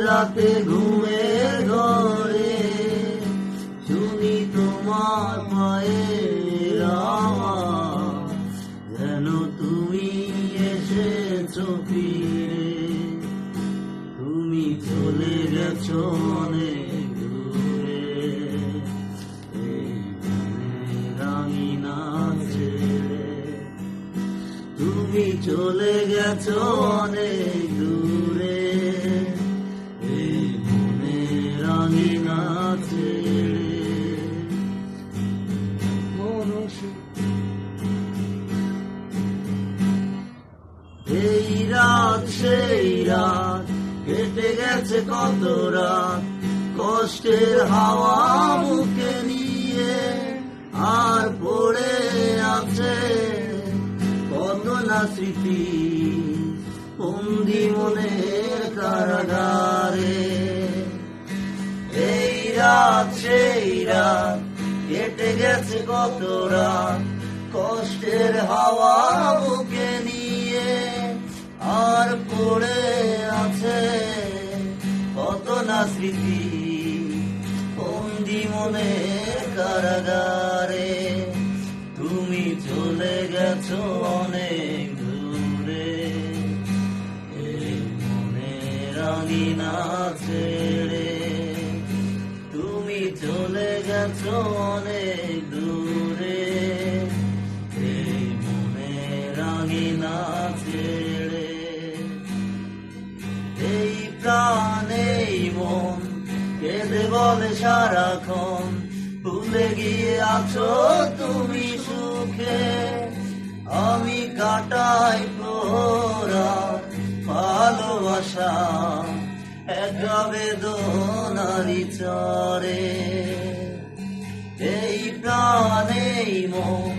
রাতে ঘুমের ঘরে শুনি তোমার পায়ের আওয়াজ, যেন তুমি এসেছো ফিরে। তুমি চলে গেছো অনেক দূরে, এই রাঙিনা ছেড়ে। তুমি চলে গেছো অনেক দূরে, এই মনে রাঙিনা ছেড়ে। এই রাত সেই রাত কেটে গেছে কত রাত, কষ্টের হাওয়া মুখে নিয়ে, আর পড়ে আছে কত না স্মৃতি বন্দি মনের কারাগারে। এই রাত সেই রাত কেটে গেছে কত রাত, কষ্টের হাওয়া বুকে নিয়ে, আর পড়ে আছে কত না স্মৃতি বন্দি মনের কারাগারে। তুমি চলে গেছো অনেক দূরে, এই মনে রাঙিনা ছেড়ে। তুমি চলে গেছো অনেক দূরে, এই মনে রাঙিনা ছেড়ে। এই প্রাণ এই মন কেঁদে বলে সারাক্ষণ, ভুলে গিয়ে আছো তুমি সুখে। আমি কাটাই প্রহরার ভালোবাসা একা বেদনারি চরে। এই প্রাণ এই মন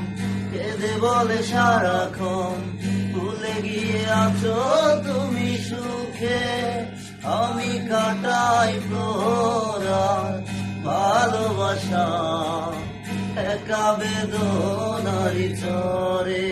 কেঁদে বলে সারাক্ষণ, ভুলে গিয়ে আছো তুমি সুখে। আমি কাটাই প্রহরার ভালোবাসা একা বেদনারি চরে।